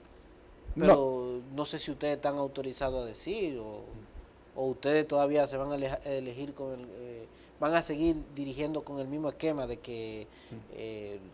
pero no sé si ustedes están autorizados a decir o ustedes todavía se van a elegir van a seguir dirigiendo con el mismo esquema de que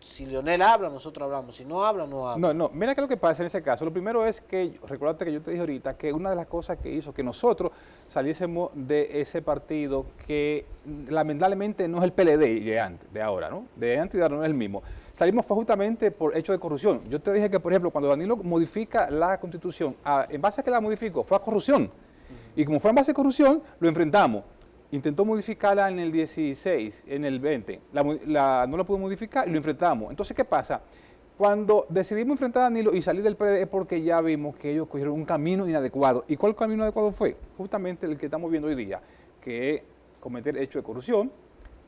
si Leonel habla, nosotros hablamos, si no habla, no habla. No, mira qué es lo que pasa en ese caso. Lo primero es que, recuérdate que yo te dije ahorita, que una de las cosas que hizo que nosotros saliésemos de ese partido, que lamentablemente no es el PLD de ahora, ¿no? De antes de ahora no es el mismo. Salimos fue justamente por hecho de corrupción. Yo te dije que, por ejemplo, cuando Danilo modifica la Constitución, ¿en base a qué la modificó? Fue a corrupción. Y como fue en base a corrupción, lo enfrentamos. Intentó modificarla en el 16, en el 20, no la pudo modificar y lo enfrentamos. Entonces, ¿qué pasa? Cuando decidimos enfrentar a Danilo y salir del PLD es porque ya vimos que ellos cogieron un camino inadecuado. ¿Y cuál camino adecuado fue? Justamente el que estamos viendo hoy día, que es cometer hechos de corrupción,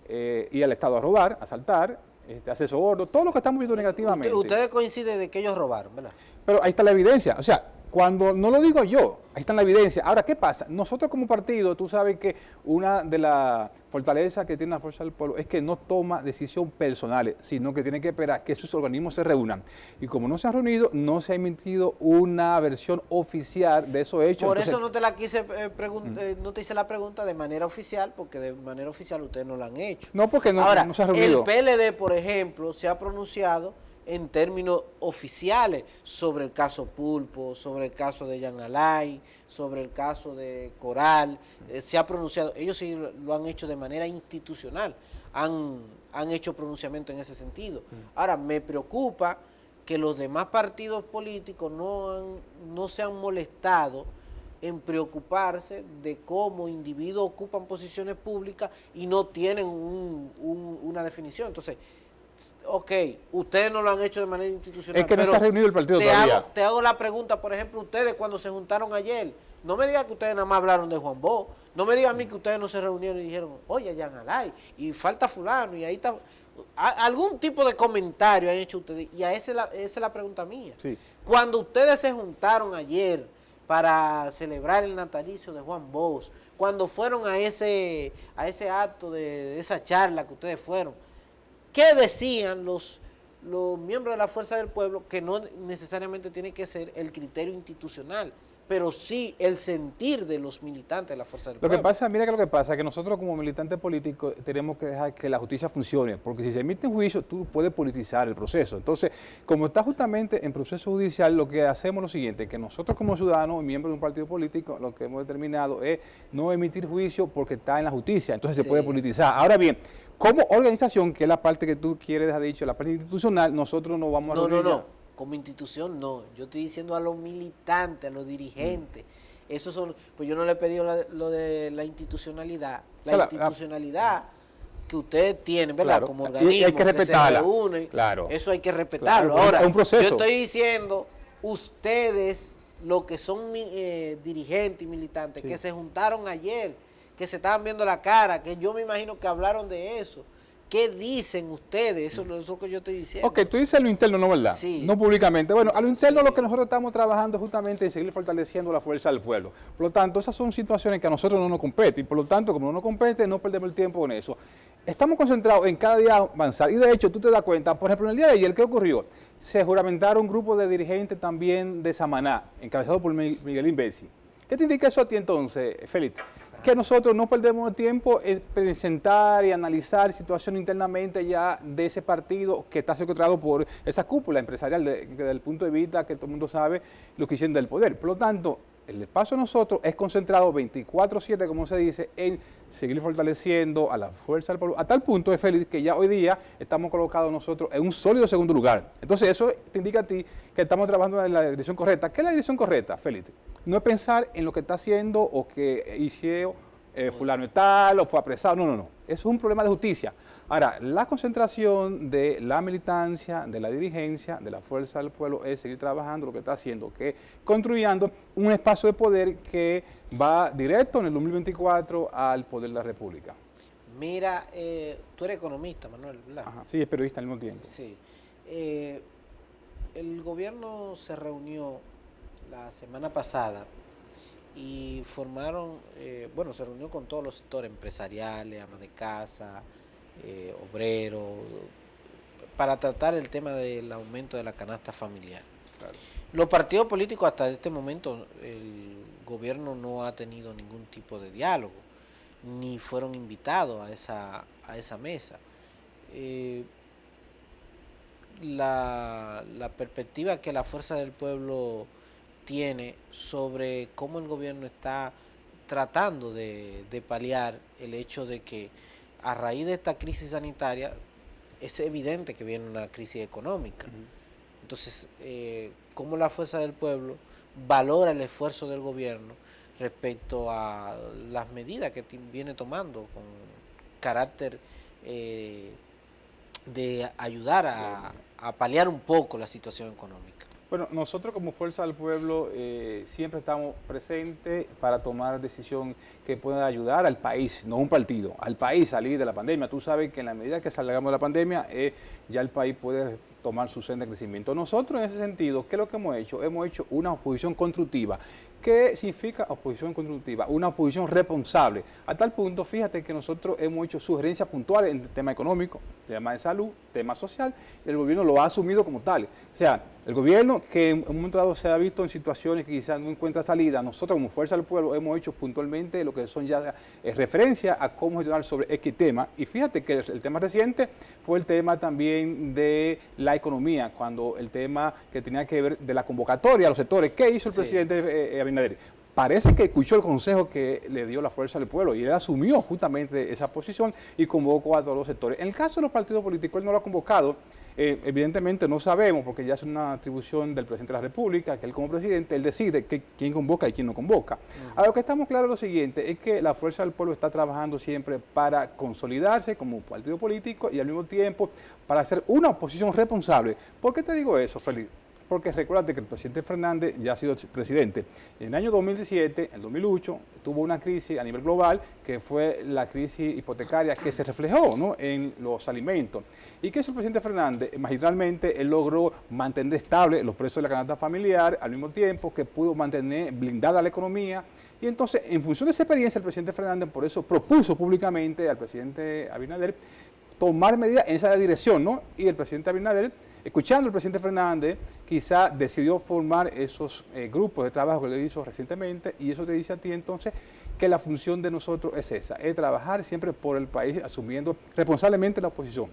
ir al Estado a robar, a asaltar, hacer soborno, todo lo que estamos viendo negativamente. Ustedes coinciden de que ellos robaron, ¿verdad? Pero ahí está la evidencia, o sea, cuando no lo digo yo, ahí está la evidencia. Ahora, ¿qué pasa? Nosotros como partido, tú sabes que una de las fortalezas que tiene la Fuerza del Pueblo es que no toma decisiones personales, sino que tiene que esperar que sus organismos se reúnan. Y como no se han reunido, no se ha emitido una versión oficial de esos hechos. Por Entonces, eso no te la quise no te hice la pregunta de manera oficial, porque de manera oficial ustedes no la han hecho. no, porque no, Ahora, no se ha reunido. el PLD, por ejemplo, se ha pronunciado en términos oficiales sobre el caso Pulpo, sobre el caso de Jean Alain, sobre el caso de Coral, se ha pronunciado, ellos sí lo han hecho de manera institucional, han hecho pronunciamiento en ese sentido. Ahora, me preocupa que los demás partidos políticos no se han molestado en preocuparse de cómo individuos ocupan posiciones públicas y no tienen una definición. Entonces, ok, ustedes no lo han hecho de manera institucional. Es que no se ha reunido el partido todavía. Te hago la pregunta, por ejemplo, ustedes cuando se juntaron ayer, no me digan que ustedes nada más hablaron de Juan Bosch, no me digan a mí que ustedes no se reunieron y dijeron, oye, Jean Alain, y falta fulano, y ahí está. Algún tipo de comentario han hecho ustedes, y esa es la pregunta mía. Sí. Cuando ustedes se juntaron ayer para celebrar el natalicio de Juan Bosch, cuando fueron a ese acto de esa charla que ustedes fueron, ¿qué decían los miembros de la Fuerza del Pueblo? Que no necesariamente tiene que ser el criterio institucional, pero sí el sentir de los militantes de la Fuerza del Pueblo. Lo que pasa, mira que lo que pasa, que nosotros como militantes políticos tenemos que dejar que la justicia funcione, porque si se emite un juicio, tú puedes politizar el proceso. Entonces, como está justamente en proceso judicial, lo que hacemos es lo siguiente, que nosotros como ciudadanos y miembros de un partido político, lo que hemos determinado es no emitir juicio porque está en la justicia, entonces se puede politizar. Ahora bien, como organización, que es la parte que tú quieres dejar dicho, la parte institucional, nosotros no vamos a reunir. No, como institución no. Yo estoy diciendo a los militantes, a los dirigentes. Esos son, pues yo no le he pedido lo de la institucionalidad. La institucionalidad que ustedes tienen, ¿verdad? Claro, como organismo, y hay que respetarla. se reúnen, claro. Eso hay que respetarlo. Claro, ahora, es un proceso. yo estoy diciendo, ustedes, los que son dirigentes y militantes, Sí. que se juntaron ayer, que se estaban viendo la cara, que yo me imagino que hablaron de eso. ¿Qué dicen ustedes? Eso es lo que yo estoy diciendo. Ok, tú dices a lo interno, ¿no, verdad? Sí. No públicamente. Bueno, a lo interno lo que nosotros estamos trabajando justamente es seguir fortaleciendo la fuerza del pueblo. Por lo tanto, esas son situaciones que a nosotros no nos competen y por lo tanto, como no nos compete, no perdemos el tiempo con eso. Estamos concentrados en cada día avanzar y de hecho tú te das cuenta, por ejemplo, en el día de ayer, ¿qué ocurrió? Se juramentaron un grupo de dirigentes también de Samaná, encabezado por Miguelín Bessi. ¿Qué te indica eso a ti entonces, Félix? Que nosotros no perdemos el tiempo en presentar y analizar situaciones internamente ya de ese partido que está secuestrado por esa cúpula empresarial desde el punto de vista que todo el mundo sabe lo que hicieron del poder. Por lo tanto, el espacio de nosotros es concentrado 24/7, como se dice, en seguir fortaleciendo a la fuerza del pueblo, a tal punto de Félix que ya hoy día estamos colocados nosotros en un sólido segundo lugar. Entonces eso te indica a ti que estamos trabajando en la dirección correcta. ¿Qué es la dirección correcta, Félix? No es pensar en lo que está haciendo o que hicieron fulano y tal o fue apresado, no. Eso es un problema de justicia. Ahora, la concentración de la militancia, de la dirigencia, de la fuerza del pueblo es seguir trabajando lo que está haciendo, que es construyendo un espacio de poder que va directo en el 2024 al poder de la República. Mira, tú eres economista, Manuel, ¿verdad? Ajá, sí, es periodista al mismo tiempo. Sí. El gobierno se reunió la semana pasada y formaron, se reunió con todos los sectores empresariales, amas de casa, obreros, para tratar el tema del aumento de la canasta familiar. Claro. Los partidos políticos hasta este momento, el gobierno no ha tenido ningún tipo de diálogo. ni fueron invitados a esa mesa. La perspectiva que la Fuerza del Pueblo tiene sobre cómo el gobierno está tratando de paliar el hecho de que a raíz de esta crisis sanitaria es evidente que viene una crisis económica. Entonces, cómo la Fuerza del Pueblo valora el esfuerzo del gobierno respecto a las medidas que viene tomando con carácter de ayudar a paliar un poco la situación económica. Bueno, nosotros como Fuerza del Pueblo siempre estamos presentes para tomar decisión que pueda ayudar al país, no a un partido, al país salir de la pandemia. Tú sabes que en la medida que salgamos de la pandemia, ya el país puede tomar su senda de crecimiento. Nosotros en ese sentido, ¿qué es lo que hemos hecho? Hemos hecho una oposición constructiva. ¿Qué significa oposición constructiva? Una oposición responsable. A tal punto, fíjate que nosotros hemos hecho sugerencias puntuales en tema económico, tema de salud, tema social, y el gobierno lo ha asumido como tal. O sea, el gobierno que en un momento dado se ha visto en situaciones que quizás no encuentra salida, nosotros como Fuerza del Pueblo hemos hecho puntualmente lo que son ya referencia a cómo gestionar sobre X tema. Y fíjate que el tema reciente fue el tema también de la economía, cuando el tema que tenía que ver de la convocatoria a los sectores. ¿Qué hizo el presidente Abinader? Parece que escuchó el consejo que le dio la Fuerza del Pueblo y él asumió justamente esa posición y convocó a todos los sectores. En el caso de los partidos políticos, él no lo ha convocado. Evidentemente no sabemos, porque ya es una atribución del presidente de la República, que él como presidente, él decide quién convoca y quién no convoca. A lo que estamos claros es lo siguiente, es que la Fuerza del Pueblo está trabajando siempre para consolidarse como partido político y al mismo tiempo para hacer una oposición responsable. ¿Por qué te digo eso, Félix? Porque recuérdate que el presidente Fernández ya ha sido presidente. En el año 2017, en el 2008, tuvo una crisis a nivel global, que fue la crisis hipotecaria que se reflejó, ¿no?, en los alimentos. ¿Y qué hizo el presidente Fernández? Magistralmente, él logró mantener estable los precios de la canasta familiar, al mismo tiempo que pudo mantener blindada la economía. Y entonces, en función de esa experiencia, el presidente Fernández por eso propuso públicamente al presidente Abinader tomar medidas en esa dirección, ¿no? Y el presidente Abinader, escuchando al presidente Fernández, quizá decidió formar esos grupos de trabajo que le hizo recientemente, y eso te dice a ti entonces que la función de nosotros es esa, es trabajar siempre por el país asumiendo responsablemente la oposición.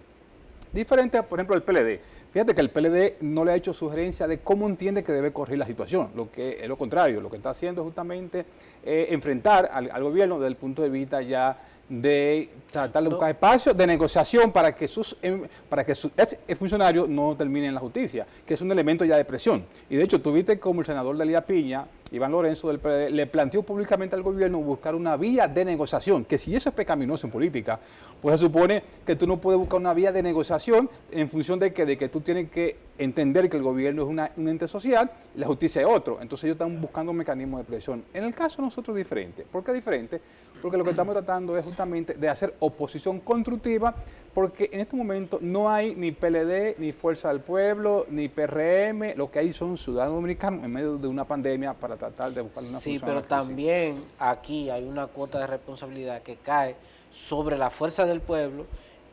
Diferente, por ejemplo, al PLD. Fíjate que el PLD no le ha hecho sugerencia de cómo entiende que debe corregir la situación, lo que es lo contrario, lo que está haciendo es justamente enfrentar al gobierno desde el punto de vista ya de tratar de buscar espacios de negociación para que sus ex funcionarios no terminen en la justicia, que es un elemento ya de presión. Y de hecho, tuviste como el senador de Elías Piña, Iván Lorenzo del PLD, le planteó públicamente al gobierno buscar una vía de negociación, que si eso es pecaminoso en política, pues se supone que tú no puedes buscar una vía de negociación en función de que tú tienes que entender que el gobierno es un ente social y la justicia es otro. Entonces ellos están buscando un mecanismo de presión. En el caso de nosotros es diferente. ¿Por qué es diferente? Porque lo que estamos tratando es justamente de hacer oposición constructiva, porque en este momento no hay ni PLD, ni Fuerza del Pueblo, ni PRM, lo que hay son ciudadanos dominicanos en medio de una pandemia para tratar de buscar una solución. Sí, pero también aquí hay una cuota de responsabilidad que cae sobre la Fuerza del Pueblo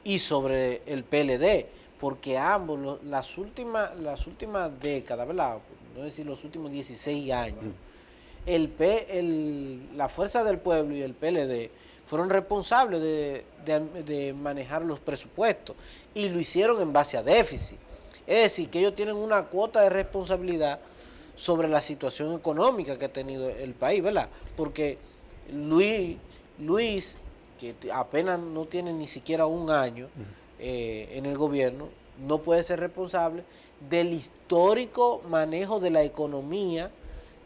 y sobre el PLD, porque ambos, las últimas décadas, ¿verdad? No decir los últimos 16 años, la Fuerza del Pueblo y el PLD fueron responsables de manejar los presupuestos y lo hicieron en base a déficit. Es decir, que ellos tienen una cuota de responsabilidad sobre la situación económica que ha tenido el país, ¿verdad? Porque Luis, que apenas no tiene ni siquiera un año en el gobierno, no puede ser responsable del histórico manejo de la economía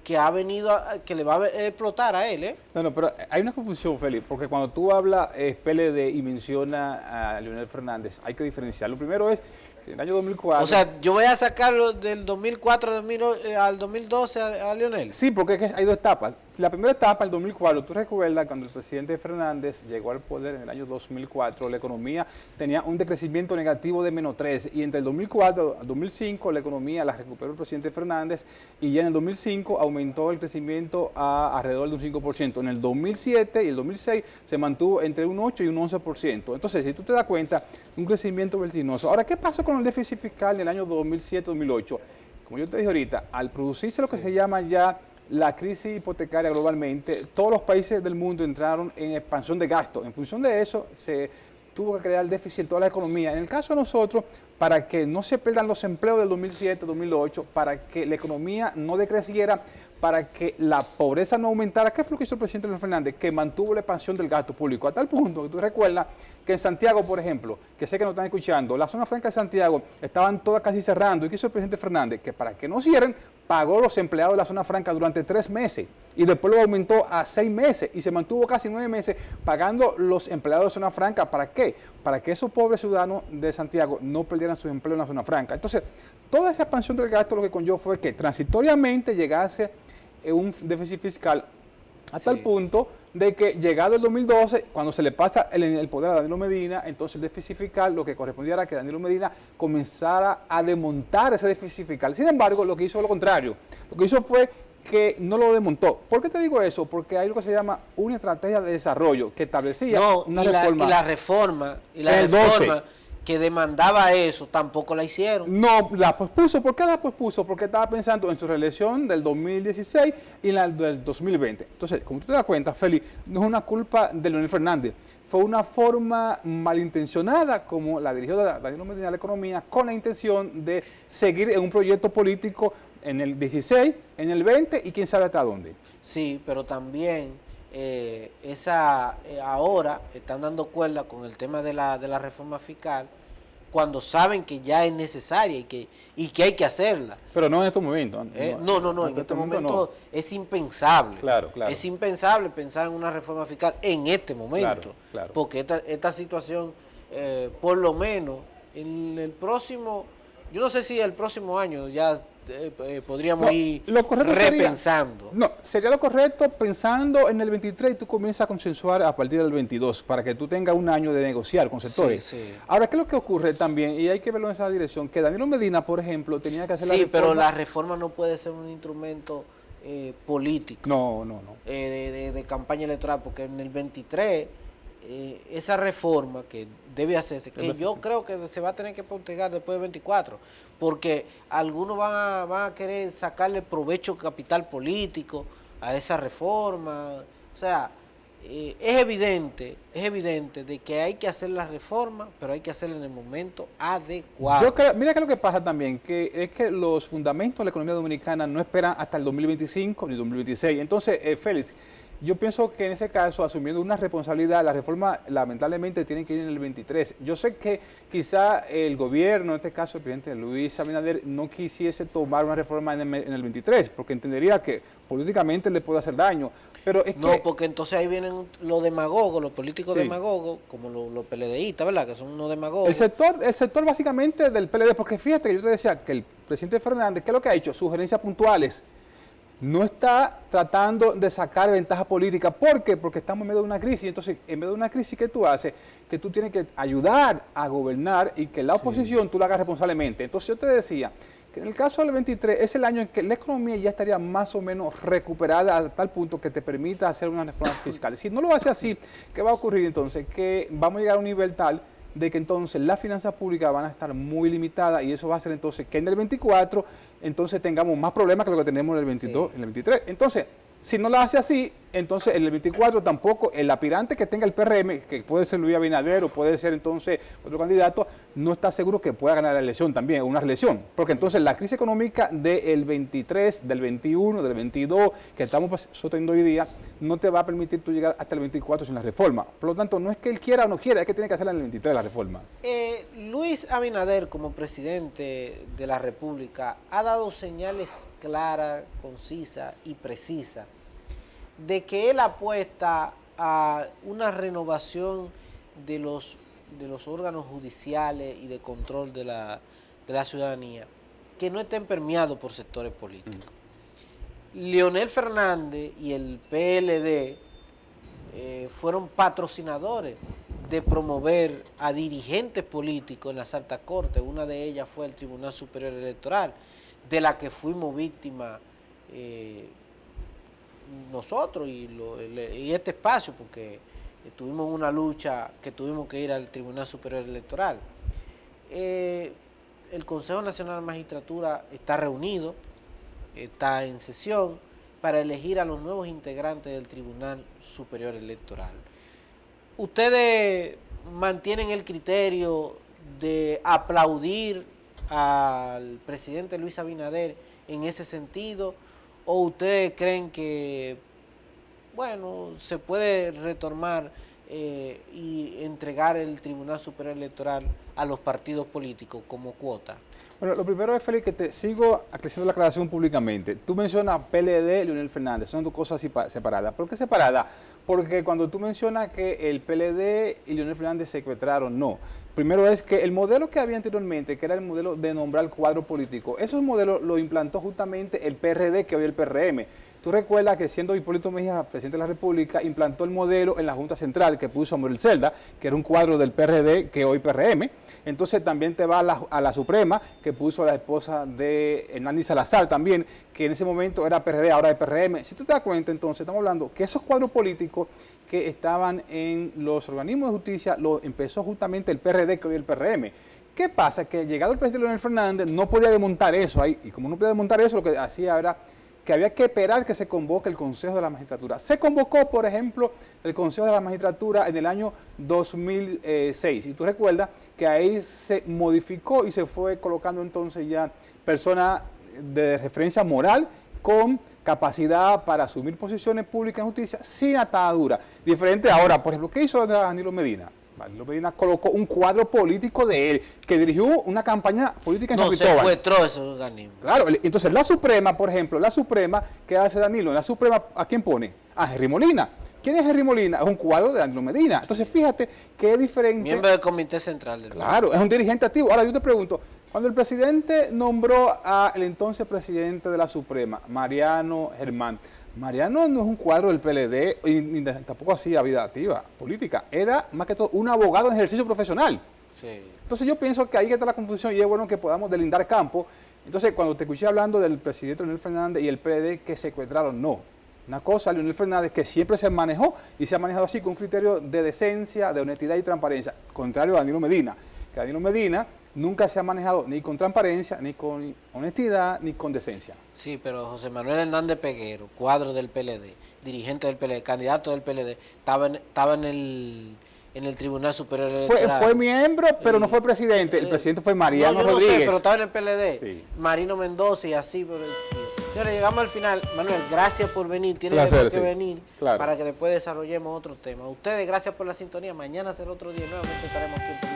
que ha venido, que le va a explotar a él, ¿eh? No, pero hay una confusión, Félix, porque cuando tú hablas PLD y mencionas a Leonel Fernández, hay que diferenciar. Lo primero es, en el año 2004... O sea, yo voy a sacarlo del 2004 al 2012 a Leonel. Sí, porque es que hay dos etapas. La primera etapa, el 2004, tú recuerdas cuando el presidente Fernández llegó al poder en el año 2004, la economía tenía un decrecimiento negativo de -3, y entre el 2004 al 2005 la economía la recuperó el presidente Fernández, y ya en el 2005 aumentó el crecimiento a alrededor de un 5%. En el 2007 y el 2006 se mantuvo entre un 8 y un 11%. Entonces, si tú te das cuenta, un crecimiento vertiginoso. Ahora, ¿qué pasó con el déficit fiscal del año 2007-2008? Como yo te dije ahorita, al producirse lo que se llama ya la crisis hipotecaria globalmente, todos los países del mundo entraron en expansión de gasto. En función de eso, se tuvo que crear déficit en toda la economía. En el caso de nosotros, para que no se pierdan los empleos del 2007, 2008, para que la economía no decreciera, para que la pobreza no aumentara. ¿Qué fue lo que hizo el presidente Leonel Fernández? Que mantuvo la expansión del gasto público, a tal punto que tú recuerdas que en Santiago, por ejemplo, que sé que nos están escuchando, la zona franca de Santiago estaban todas casi cerrando. ¿Y qué hizo el presidente Fernández? Que para que no cierren, pagó los empleados de la zona franca durante 3 meses y después lo aumentó a 6 meses y se mantuvo casi 9 meses pagando los empleados de zona franca. ¿Para qué? Para que esos pobres ciudadanos de Santiago no perdieran sus empleos en la zona franca. Entonces, toda esa expansión del gasto lo que conllevó fue que transitoriamente llegase un déficit fiscal a tal punto de que llegado el 2012, cuando se le pasa el poder a Danilo Medina, entonces el déficit fiscal lo que correspondía era que Danilo Medina comenzara a desmontar ese déficit fiscal. Sin embargo, lo que hizo lo contrario. Lo que hizo fue que no lo desmontó. ¿Por qué te digo eso? Porque hay lo que se llama una estrategia de desarrollo que establecía una reforma. Y la reforma que demandaba eso, tampoco la hicieron. No, la pospuso. ¿Por qué la pospuso? Porque estaba pensando en su reelección del 2016 y en la del 2020. Entonces, como tú te das cuenta, Félix, no es una culpa de Leonel Fernández. Fue una forma malintencionada como la dirigió Danilo Medina de la economía, con la intención de seguir en un proyecto político en el 16, en el 20 y quién sabe hasta dónde. Sí, pero también ahora están dando cuerda con el tema de la reforma fiscal cuando saben que ya es necesaria y que hay que hacerla. Pero no en estos momentos. No, en este momento es impensable. Claro. Es impensable pensar en una reforma fiscal en este momento. Claro. Porque esta situación, por lo menos, en el próximo, yo no sé si el próximo año ya podríamos ir repensando. Sería lo correcto pensando en el 23 y tú comienzas a consensuar a partir del 22 para que tú tengas un año de negociar con sectores. Sí. Ahora, ¿qué es lo que ocurre también? Y hay que verlo en esa dirección, que Danilo Medina, por ejemplo, tenía que hacer la reforma. Pero la reforma no puede ser un instrumento político. No. De campaña electoral, porque en el 23 esa reforma que debe hacerse, que yo creo que se va a tener que postergar después del 24, porque algunos van a querer sacarle provecho capital político a esa reforma. O sea, es evidente de que hay que hacer la reforma, pero hay que hacerla en el momento adecuado. Yo creo, mira que lo que pasa también, que es que los fundamentos de la economía dominicana no esperan hasta el 2025 ni 2026. Entonces, Félix, yo pienso que en ese caso, asumiendo una responsabilidad, la reforma lamentablemente tiene que ir en el 23. Yo sé que quizá el gobierno, en este caso el presidente Luis Abinader, no quisiese tomar una reforma en el 23, porque entendería que políticamente le puede hacer daño. Pero es porque entonces ahí vienen los demagogos, los políticos demagogos, como los PLDistas, ¿verdad? Que son unos demagogos. El sector básicamente del PLD, porque fíjate que yo te decía que el presidente Fernández, ¿qué es lo que ha hecho? Sugerencias puntuales. No está tratando de sacar ventaja política. ¿Por qué? Porque estamos en medio de una crisis. Entonces, en medio de una crisis, ¿qué tú haces? Que tú tienes que ayudar a gobernar y que la oposición tú la hagas responsablemente. Entonces, yo te decía que en el caso del 23 es el año en que la economía ya estaría más o menos recuperada a tal punto que te permita hacer una reforma fiscal. Si no lo hace así, ¿qué va a ocurrir entonces? Que vamos a llegar a un nivel tal de que entonces las finanzas públicas van a estar muy limitadas y eso va a hacer entonces que en el 24 entonces tengamos más problemas que lo que tenemos en el 22, en el 23. Entonces, si no lo hace así, entonces en el 24 tampoco el aspirante que tenga el PRM, que puede ser Luis Abinader o puede ser entonces otro candidato, no está seguro que pueda ganar la elección también, una reelección. Porque entonces la crisis económica del 23, del 21, del 22, que estamos sosteniendo hoy día, no te va a permitir tú llegar hasta el 24 sin la reforma. Por lo tanto, no es que él quiera o no quiera, es que tiene que hacerla en el 23 la reforma. Luis Abinader, como presidente de la República, ha dado señales claras, concisas y precisas de que él apuesta a una renovación de los órganos judiciales y de control de la ciudadanía, que no estén permeados por sectores políticos. Leonel Fernández y el PLD fueron patrocinadores de promover a dirigentes políticos en las altas cortes. Una de ellas fue el Tribunal Superior Electoral, de la que fuimos víctimas nosotros y este espacio, porque tuvimos una lucha que tuvimos que ir al Tribunal Superior Electoral. El Consejo Nacional de Magistratura está reunido, está en sesión para elegir a los nuevos integrantes del Tribunal Superior Electoral. ¿Ustedes mantienen el criterio de aplaudir al presidente Luis Abinader en ese sentido? ¿O ustedes creen que, bueno, se puede retomar y entregar el Tribunal Superior Electoral a los partidos políticos como cuota? Bueno, lo primero es, Félix, que te sigo aclarando la aclaración públicamente. Tú mencionas PLD y Leonel Fernández, son dos cosas separadas. ¿Por qué separadas? Porque cuando tú mencionas que el PLD y Leonel Fernández secuestraron, no. Primero es que el modelo que había anteriormente, que era el modelo de nombrar cuadro político, esos modelos lo implantó justamente el PRD, que hoy es el PRM. Tú recuerdas que siendo Hipólito Mejía presidente de la República, implantó el modelo en la Junta Central que puso a Morel Celda, que era un cuadro del PRD, que hoy PRM. Entonces también te va a la Suprema, que puso a la esposa de Hernán Salazar también, que en ese momento era PRD, ahora es PRM. Si tú te das cuenta, entonces estamos hablando que esos cuadros políticos que estaban en los organismos de justicia, lo empezó justamente el PRD, que hoy es el PRM. ¿Qué pasa? Que llegado el presidente Leonel Fernández no podía desmontar eso ahí, y como no podía desmontar eso, lo que hacía era que había que esperar que se convoque el Consejo de la Magistratura. Se convocó, por ejemplo, el Consejo de la Magistratura en el año 2006. Y tú recuerdas que ahí se modificó y se fue colocando entonces ya personas de referencia moral con capacidad para asumir posiciones públicas en justicia sin atadura. Diferente ahora, por ejemplo, ¿qué hizo Danilo Medina? Danilo Medina colocó un cuadro político de él, que dirigió una campaña política en San Cristóbal. No, secuestró esos organismos. Claro, entonces la Suprema, por ejemplo, la Suprema, ¿qué hace Danilo? La Suprema, ¿a quién pone? A Henry Molina. ¿Quién es Henry Molina? Es un cuadro de Danilo Medina. Entonces fíjate que es diferente. Miembro del Comité Central del Claro, es un dirigente activo. Ahora yo te pregunto, cuando el presidente nombró al entonces presidente de la Suprema, Mariano Germán, Mariano no es un cuadro del PLD y tampoco hacía vida activa política, era más que todo un abogado en ejercicio profesional. Sí. Entonces yo pienso que ahí está la confusión y es bueno que podamos delindar campo. Entonces cuando te escuché hablando del presidente Leonel Fernández y el PLD que secuestraron, no. Una cosa, Leonel Fernández, que siempre se manejó y se ha manejado así con un criterio de decencia, de honestidad y transparencia, contrario a Danilo Medina, que Danilo Medina nunca se ha manejado ni con transparencia, ni con honestidad, ni con decencia. Sí, pero José Manuel Hernández Peguero, cuadro del PLD, dirigente del PLD, candidato del PLD, estaba en el Tribunal Superior Electoral. Fue miembro, pero no fue presidente. El presidente fue Mariano no, yo Rodríguez. No sé, pero estaba en el PLD. Sí. Marino Mendoza y así. Señores, llegamos al final. Manuel, gracias por venir. Tienes Placer, que venir claro, para que después desarrollemos otro tema. Ustedes, gracias por la sintonía. Mañana será otro día. Nuevamente estaremos aquí en